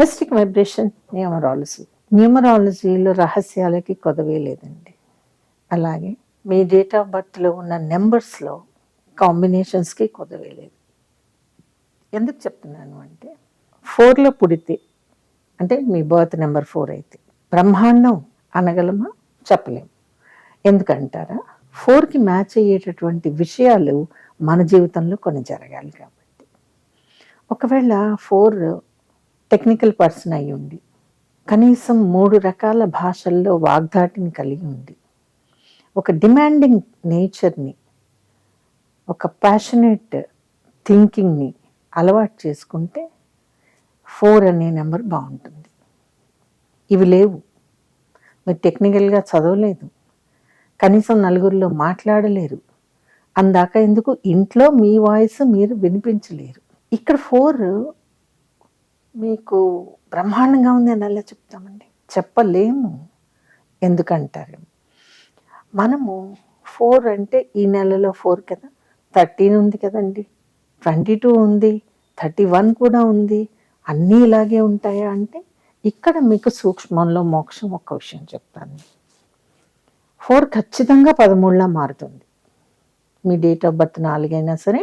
Mystic vibration numerology. న్యూమరాలజీలో రహస్యాలకి కొదవే లేదండి. అలాగే మీ డేట్ ఆఫ్ బర్త్లో ఉన్న నెంబర్స్లో కాంబినేషన్స్కి కొదవే లేదు. ఎందుకు చెప్తున్నాను అంటే 4లో పుడితే అంటే మీ బర్త్ నెంబర్ 4 అయితే బ్రహ్మాండం అనగలమా? చెప్పలేము. ఎందుకంటారా? 4కి మ్యాచ్ అయ్యేటటువంటి విషయాలు మన జీవితంలో కొన్ని జరగాలి కాబట్టి. ఒకవేళ 4 టెక్నికల్ పర్సన్ అయి ఉండి కనీసం 3 రకాల భాషల్లో వాగ్దాటిని కలిగి ఉండి ఒక డిమాండింగ్ నేచర్ని, ఒక ప్యాషనేట్ థింకింగ్ని అలవాటు చేసుకుంటే 4 అనే నెంబర్ బాగుంటుంది. ఇవి లేవు. మీరు టెక్నికల్గా చదవలేదు, కనీసం నలుగురిలో మాట్లాడలేరు, అందాక ఎందుకు ఇంట్లో మీ వాయిస్ మీరు వినిపించలేరు. ఇక్కడ 4 మీకు బ్రహ్మాండంగా ఉంది అని ఎలా చెప్తామండి? చెప్పలేము. ఎందుకంటారు? మనము 4 అంటే ఈ నెలలో 4 కదా, 13 ఉంది కదండి, 22 ఉంది, 31 కూడా ఉంది, అన్నీ ఇలాగే ఉంటాయా అంటే ఇక్కడ మీకు సూక్ష్మంలో మోక్షం ఒక్క విషయం చెప్తాను. 4 ఖచ్చితంగా 13లా మారుతుంది. మీ డేట్ ఆఫ్ బర్త్ 4 అయినా సరే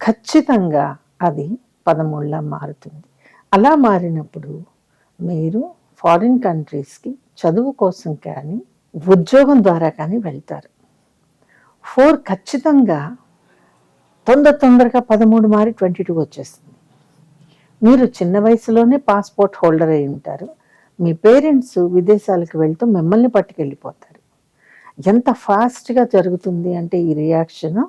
ఖచ్చితంగా అది 13లా మారుతుంది. అలా మారినప్పుడు మీరు ఫారిన్ కంట్రీస్కి చదువు కోసం కానీ ఉద్యోగం ద్వారా కానీ వెళ్తారు. 4 ఖచ్చితంగా తొందరగా 13 మారి 22 వచ్చేస్తుంది. మీరు చిన్న వయసులోనే పాస్పోర్ట్ హోల్డర్ అయి ఉంటారు. మీ పేరెంట్స్ విదేశాలకు వెళ్తూ మిమ్మల్ని పట్టుకెళ్ళిపోతారు. ఎంత ఫాస్ట్గా జరుగుతుంది అంటే ఈ రియాక్షన్,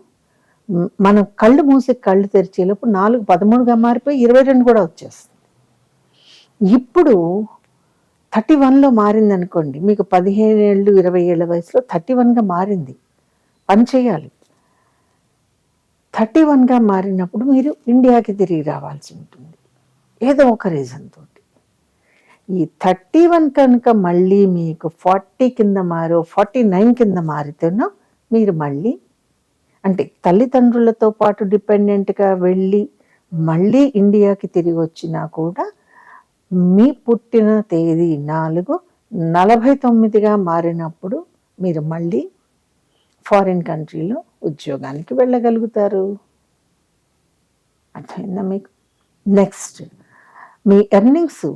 మనం కళ్ళు మూసి కళ్ళు తెరిచేలోపు 4 13గా మారిపోయి 22 కూడా వచ్చేస్తుంది. ఇప్పుడు 31లో మారింది అనుకోండి, మీకు 15 ఏళ్ళు 20 ఏళ్ళ వయసులో 31గా మారింది, పని చేయాలి. 31గా మారినప్పుడు మీరు ఇండియాకి తిరిగి రావాల్సి ఉంటుంది ఏదో ఒక రీజన్ తోటి. ఈ 31 కనుక మళ్ళీ మీకు 40 కింద మారో 49 కింద మారితేనో మీరు మళ్ళీ అంటే తల్లిదండ్రులతో పాటు డిపెండెంట్గా వెళ్ళి మళ్ళీ ఇండియాకి తిరిగి వచ్చినా కూడా మీ పుట్టిన తేదీ 4/49గా మారినప్పుడు మీరు మళ్ళీ ఫారిన్ కంట్రీలో ఉద్యోగానికి వెళ్ళగలుగుతారు. అర్థమైందా మీకు? నెక్స్ట్, మీ ఎర్నింగ్స్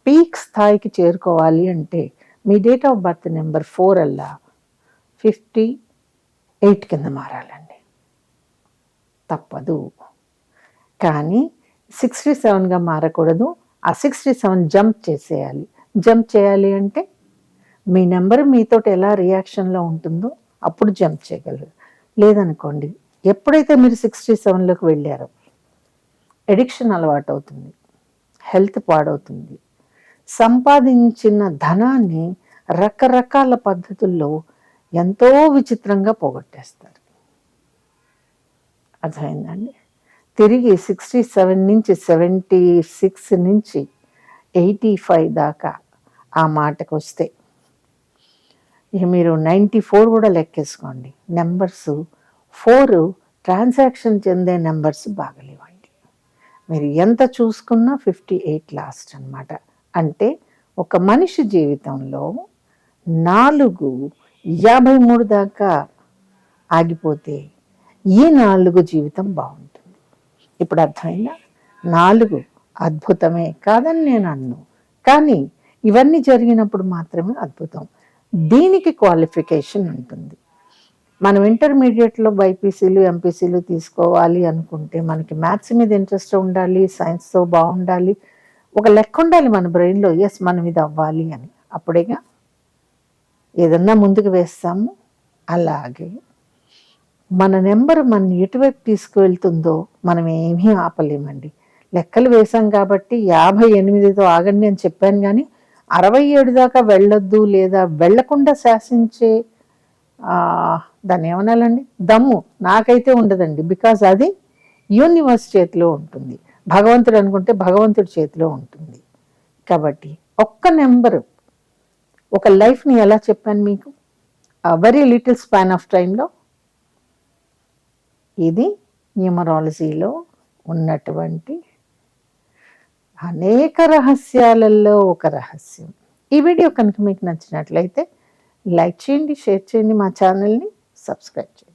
పీక్ స్థాయికి చేరుకోవాలి అంటే మీ డేట్ ఆఫ్ బర్త్ నెంబర్ 4 అల్లా 58 కింద మారాలండి. తప్పదు. కానీ 67గా మారకూడదు. ఆ 67 జంప్ చేసేయాలి. జంప్ చేయాలి అంటే మీ నెంబర్ మీతోటి ఎలా రియాక్షన్లో ఉంటుందో అప్పుడు జంప్ చేయగలరు. లేదనుకోండి, ఎప్పుడైతే మీరు 67లోకి వెళ్ళారో ఎడిక్షన్ అలవాటు అవుతుంది, హెల్త్ పాడవుతుంది, సంపాదించిన ధనాన్ని రకరకాల పద్ధతుల్లో ఎంతో విచిత్రంగా పోగొట్టేస్తారు. అర్థమైందండి? తిరిగి 67 నుంచి 76 నుంచి 85 దాకా ఆ మాటకు వస్తే ఇక మీరు 94 కూడా లెక్కేసుకోండి. నెంబర్స్ 4 ట్రాన్సాక్షన్ చెందే నెంబర్స్ బాగలేవండి. మీరు ఎంత చూసుకున్నా 58 లాస్ట్ అనమాట. అంటే ఒక మనిషి జీవితంలో 4 53 దాకా ఆగిపోతే ఈ 4 జీవితం బాగుంటుంది. ఇప్పుడు అర్థమైందా? 4 అద్భుతమే కాదని నేను అన్ను, కానీ ఇవన్నీ జరిగినప్పుడు మాత్రమే అద్భుతం. దీనికి క్వాలిఫికేషన్ ఉంటుంది. మనం ఇంటర్మీడియట్లో బైపీసీలు ఎంపీసీలు తీసుకోవాలి అనుకుంటే మనకి మ్యాథ్స్ మీద ఇంట్రెస్ట్ ఉండాలి, సైన్స్తో బాగుండాలి, ఒక లెక్క ఉండాలి మన బ్రెయిన్లో, ఎస్ మనం ఇది అవ్వాలి అని. అప్పుడేగా ఏదన్నా ముందుకు వేస్తాము. అలాగే మన నెంబర్ మన ఎటువైపు తీసుకువెళ్తుందో మనం ఏమీ ఆపలేమండి. లెక్కలు వేసాం కాబట్టి 58తో ఆగండి అని చెప్పాను, కానీ 67 దాకా వెళ్ళొద్దు లేదా వెళ్లకుండా శాసించే దాన్ని ఏమనాలండి, దమ్ము నాకైతే ఉండదండి. బికాజ్ అది యూనివర్స్ చేతిలో ఉంటుంది. భగవంతుడు అనుకుంటే భగవంతుడి చేతిలో ఉంటుంది. కాబట్టి ఒక్క నెంబరు ఒక లైఫ్ని ఎలా చెప్పాను మీకు, వెరీ లిటిల్ స్పాన్ ఆఫ్ టైంలో. ఇది న్యూమరాలజీలో ఉన్నటువంటి అనేక రహస్యాలలో ఒక రహస్యం. ఈ వీడియో కనుక మీకు నచ్చినట్లయితే లైక్ చేయండి, షేర్ చేయండి, మా ఛానల్ని సబ్స్క్రైబ్ చేయండి.